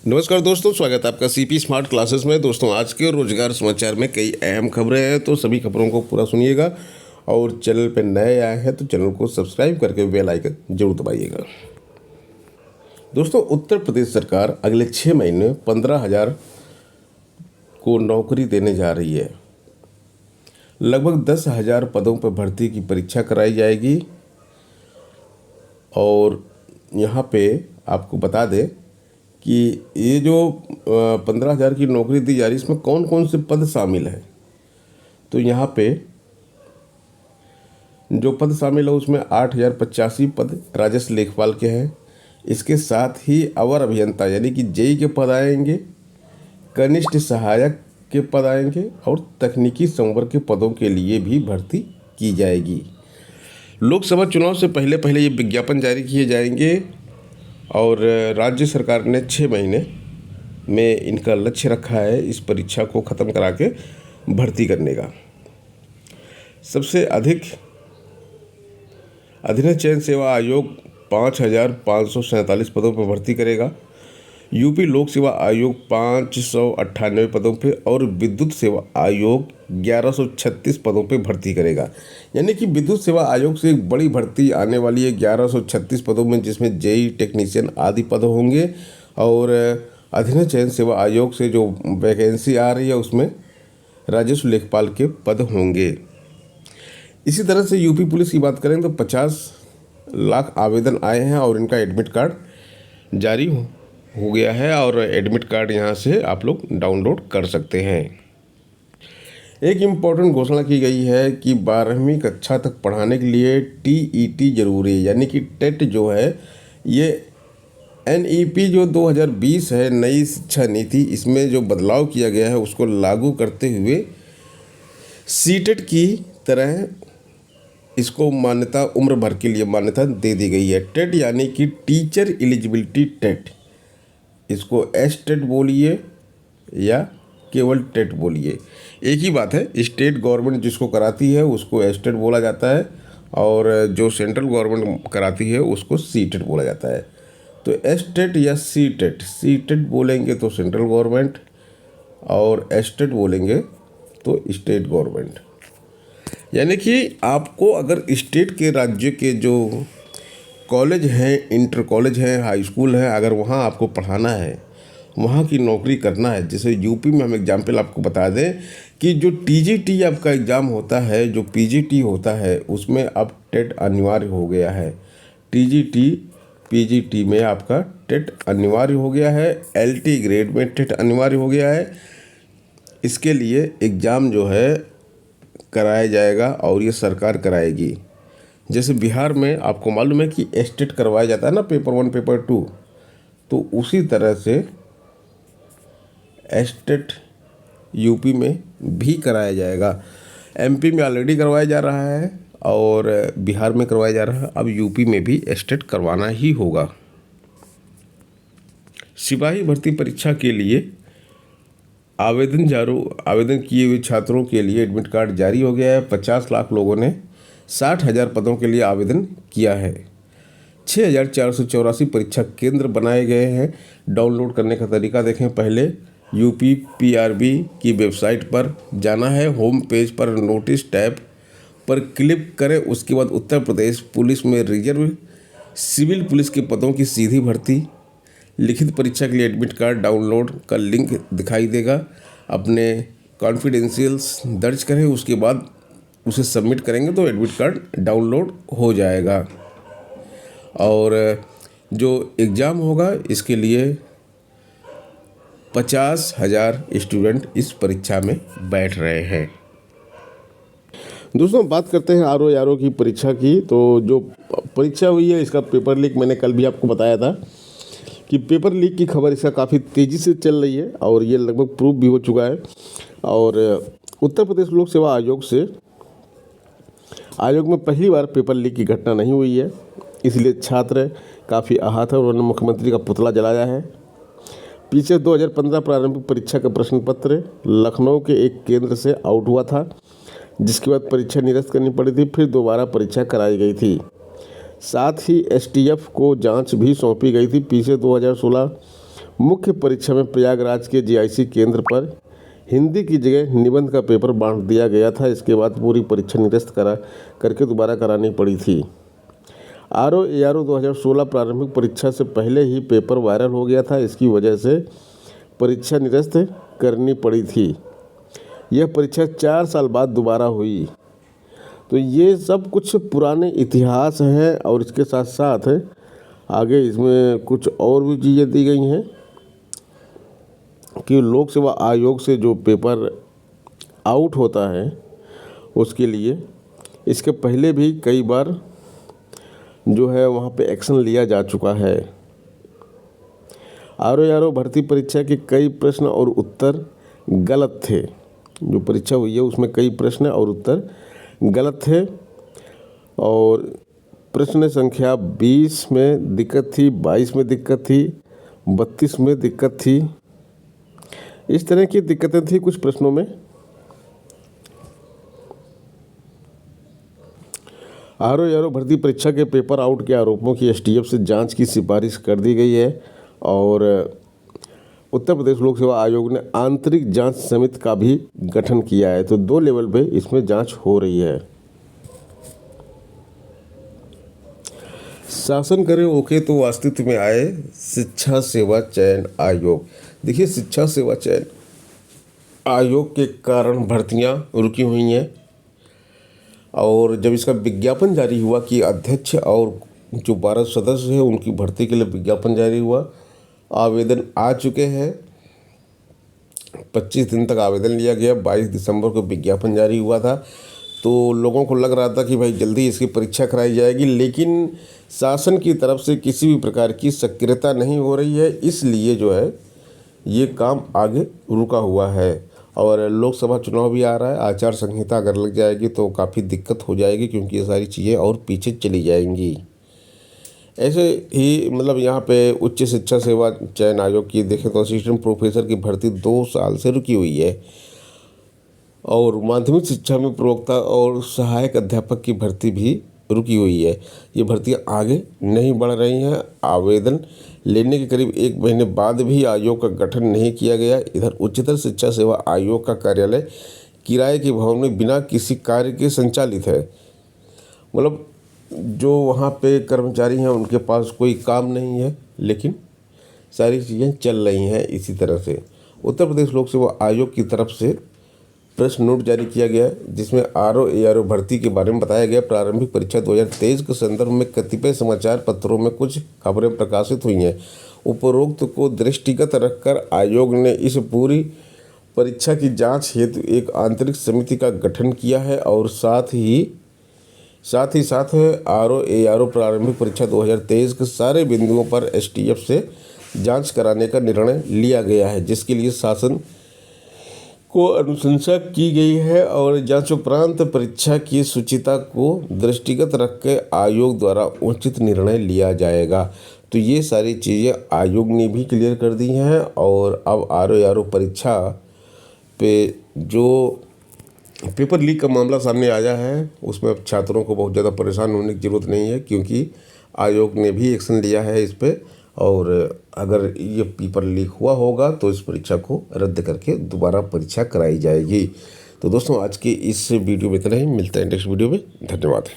नमस्कार दोस्तों, स्वागत है आपका सीपी स्मार्ट क्लासेस में। दोस्तों, आज के रोजगार समाचार में कई अहम खबरें हैं, तो सभी खबरों को पूरा सुनिएगा। और चैनल पर नए आए हैं तो चैनल को सब्सक्राइब करके बेल आइकन जरूर दबाइएगा। दोस्तों, उत्तर प्रदेश सरकार अगले 6 महीने 15,000 को नौकरी देने जा रही है। लगभग 10,000 पदों पर भर्ती की परीक्षा कराई जाएगी। और यहाँ पे आपको बता दें कि ये जो 15,000 की नौकरी दी जा रही है, इसमें कौन कौन से पद शामिल हैं। तो यहाँ पे जो पद शामिल है उसमें 8,085 पद राजस्व लेखपाल के हैं। इसके साथ ही अवर अभियंता यानी कि जेई के पद आएंगे, कनिष्ठ सहायक के पद आएंगे और तकनीकी संवर्ग के पदों के लिए भी भर्ती की जाएगी। लोकसभा चुनाव से पहले पहले ये विज्ञापन जारी किए जाएंगे और राज्य सरकार ने 6 महीने में इनका लक्ष्य रखा है इस परीक्षा को ख़त्म करा के भर्ती करने का। सबसे अधिक अधीनस्थ चयन सेवा आयोग 5,547 पदों पर भर्ती करेगा। यूपी लोक सेवा आयोग 598 पदों पे और विद्युत सेवा आयोग 1136 पदों पे भर्ती करेगा। यानी कि विद्युत सेवा आयोग से एक बड़ी भर्ती आने वाली है 1136 पदों में, जिसमें जेई टेक्नीशियन आदि पद होंगे। और अधीनस्थ चयन सेवा आयोग से जो वैकेंसी आ रही है उसमें राजस्व लेखपाल के पद होंगे। इसी तरह से यूपी पुलिस की बात करें तो 50 लाख आवेदन आए हैं और इनका एडमिट कार्ड जारी हो गया है और एडमिट कार्ड यहाँ से आप लोग डाउनलोड कर सकते हैं। एक इम्पॉर्टेंट घोषणा की गई है कि 12वीं कक्षा तक पढ़ाने के लिए टीईटी जरूरी है, यानी कि टेट जो है ये एनईपी जो 2020 है नई शिक्षा नीति, इसमें जो बदलाव किया गया है उसको लागू करते हुए सीटेट की तरह इसको मान्यता उम्र भर के लिए मान्यता दे दी गई है। टेट यानी कि टीचर एलिजिबिलिटी टेट, इसको टेट बोलिए या केवल टेट बोलिए, एक ही बात है। स्टेट गवर्नमेंट जिसको कराती है उसको टेट बोला जाता है और जो सेंट्रल गवर्नमेंट कराती है उसको सीटेट बोला जाता है। तो टेट या सीटेट बोलेंगे तो सेंट्रल गवर्नमेंट और टेट बोलेंगे तो स्टेट गवर्नमेंट। यानी कि आपको अगर स्टेट के राज्य के जो कॉलेज हैं, इंटर कॉलेज हैं, हाई स्कूल हैं, अगर वहाँ आपको पढ़ाना है, वहाँ की नौकरी करना है। जैसे यूपी में हम एग्जाम्पल आपको बता दें कि जो टीजीटी आपका एग्ज़ाम होता है, जो पीजीटी होता है, उसमें अब टेट अनिवार्य हो गया है। टीजीटी पीजीटी में आपका टेट अनिवार्य हो गया है, एलटी ग्रेड में टेट अनिवार्य हो गया है। इसके लिए एग्ज़ाम जो है कराया जाएगा और ये सरकार कराएगी। जैसे बिहार में आपको मालूम है कि टेट करवाया जाता है ना, पेपर 1 पेपर 2, तो उसी तरह से टेट यूपी में भी कराया जाएगा। एमपी में ऑलरेडी करवाया जा रहा है और बिहार में करवाया जा रहा है, अब यूपी में भी टेट करवाना ही होगा। सिपाही भर्ती परीक्षा के लिए आवेदन किए हुए छात्रों के लिए एडमिट कार्ड जारी हो गया है। 50 लाख लोगों ने 60,000 पदों के लिए आवेदन किया है। 6,484 परीक्षा केंद्र बनाए गए हैं। डाउनलोड करने का तरीका देखें। पहले यूपीपीआरबी की वेबसाइट पर जाना है, होम पेज पर नोटिस टैब पर क्लिक करें। उसके बाद उत्तर प्रदेश पुलिस में रिजर्व सिविल पुलिस के पदों की सीधी भर्ती, लिखित परीक्षा के लिए एडमिट कार्ड डाउनलोड का लिंक दिखाई देगा। अपने कॉन्फिडेंशियल्स दर्ज करें, उसके बाद उसे सबमिट करेंगे तो एडमिट कार्ड डाउनलोड हो जाएगा। और जो एग्ज़ाम होगा इसके लिए 50,000 स्टूडेंट इस परीक्षा में बैठ रहे हैं। दोस्तों, बात करते हैं आरओ की परीक्षा की। तो जो परीक्षा हुई है इसका पेपर लीक, मैंने कल भी आपको बताया था कि पेपर लीक की खबर इसका काफ़ी तेज़ी से चल रही है और ये लगभग प्रूव भी हो चुका है। और उत्तर प्रदेश लोक सेवा आयोग में पहली बार पेपर लीक की घटना नहीं हुई है, इसलिए छात्र काफ़ी आहत है और उन्होंने मुख्यमंत्री का पुतला जलाया है। पीछे 2015 प्रारंभिक परीक्षा का प्रश्न पत्र लखनऊ के एक केंद्र से आउट हुआ था, जिसके बाद परीक्षा निरस्त करनी पड़ी थी, फिर दोबारा परीक्षा कराई गई थी। साथ ही एसटीएफ को जांच भी सौंपी गई थी। पीछे 2016 मुख्य परीक्षा में प्रयागराज के जीआईसी केंद्र पर हिंदी की जगह निबंध का पेपर बांट दिया गया था। इसके बाद पूरी परीक्षा निरस्त करके दोबारा करानी पड़ी थी। आरओ एआरओ 2016 प्रारंभिक परीक्षा से पहले ही पेपर वायरल हो गया था। इसकी वजह से परीक्षा निरस्त करनी पड़ी थी। यह परीक्षा 4 साल बाद दोबारा हुई। तो ये सब कुछ पुराने इतिहास हैं और इसके साथ साथ आगे इसमें कुछ और भी चीज़ें दी गई हैं कि लोक सेवा आयोग से जो पेपर आउट होता है उसके लिए इसके पहले भी कई बार जो है वहाँ पे एक्शन लिया जा चुका है। आरओ भर्ती परीक्षा के कई प्रश्न और उत्तर गलत थे। जो परीक्षा हुई है उसमें कई प्रश्न और उत्तर गलत थे और प्रश्न संख्या 20 में दिक्कत थी, 22 में दिक्कत थी, 32 में दिक्कत थी। इस तरह की दिक्कतें थी कुछ प्रश्नों में। आरओ भर्ती परीक्षा के पेपर आउट के आरोपों की एसटीएफ से जांच की सिफारिश कर दी गई है और उत्तर प्रदेश लोक सेवा आयोग ने आंतरिक जांच समिति का भी गठन किया है। तो 2 लेवल पे इसमें जांच हो रही है। शासन करे ओके तो अस्तित्व में आए शिक्षा सेवा चयन आयोग। देखिए, शिक्षा सेवा चयन आयोग के कारण भर्तियां रुकी हुई हैं और जब इसका विज्ञापन जारी हुआ कि अध्यक्ष और जो 12 सदस्य हैं उनकी भर्ती के लिए विज्ञापन जारी हुआ, आवेदन आ चुके हैं। 25 दिन तक आवेदन लिया गया। 22 दिसंबर को विज्ञापन जारी हुआ था। तो लोगों को लग रहा था कि भाई जल्दी इसकी परीक्षा कराई जाएगी, लेकिन शासन की तरफ से किसी भी प्रकार की सक्रियता नहीं हो रही है। इसलिए जो है ये काम आगे रुका हुआ है और लोकसभा चुनाव भी आ रहा है। आचार संहिता अगर लग जाएगी तो काफ़ी दिक्कत हो जाएगी क्योंकि ये सारी चीज़ें और पीछे चली जाएंगी। ऐसे ही मतलब यहाँ पे उच्च शिक्षा सेवा चयन आयोग की देखें तो असिस्टेंट प्रोफेसर की भर्ती 2 साल से रुकी हुई है और माध्यमिक शिक्षा में प्रवक्ता और सहायक अध्यापक की भर्ती भी रुकी हुई है। ये भर्तियाँ आगे नहीं बढ़ रही हैं। आवेदन लेने के करीब 1 महीने बाद भी आयोग का गठन नहीं किया गया। इधर उच्चतर शिक्षा सेवा आयोग का कार्यालय किराए के भवन में बिना किसी कार्य के संचालित है। मतलब जो वहाँ पे कर्मचारी हैं उनके पास कोई काम नहीं है, लेकिन सारी चीज़ें चल रही हैं इसी तरह से। उत्तर प्रदेश लोक सेवा आयोग की तरफ से प्रश्न नोट जारी किया गया है जिसमें आरओ एआरओ भर्ती के बारे में बताया गया। प्रारंभिक परीक्षा 2023 के संदर्भ में कतिपय समाचार पत्रों में कुछ खबरें प्रकाशित हुई हैं। उपरोक्त को दृष्टिगत रखकर आयोग ने इस पूरी परीक्षा की जांच हेतु एक आंतरिक समिति का गठन किया है और साथ ही आरओ एआरओ प्रारंभिक परीक्षा 2023 के सारे बिंदुओं पर एसटीएफ से जांच कराने का निर्णय लिया गया है, जिसके लिए शासन को अनुशंसा की गई है और जांच उपरांत परीक्षा की शुचिता को दृष्टिगत रख के आयोग द्वारा उचित निर्णय लिया जाएगा। तो ये सारी चीज़ें आयोग ने भी क्लियर कर दी हैं और अब आरओ परीक्षा पे जो पेपर लीक का मामला सामने आया है उसमें अब छात्रों को बहुत ज़्यादा परेशान होने की ज़रूरत नहीं है क्योंकि आयोग ने भी एक्शन लिया है इस पर और अगर ये पेपर लीक हुआ होगा तो इस परीक्षा को रद्द करके दोबारा परीक्षा कराई जाएगी। तो दोस्तों, आज के इस वीडियो में इतना ही। मिलते हैं नेक्स्ट वीडियो में। धन्यवाद।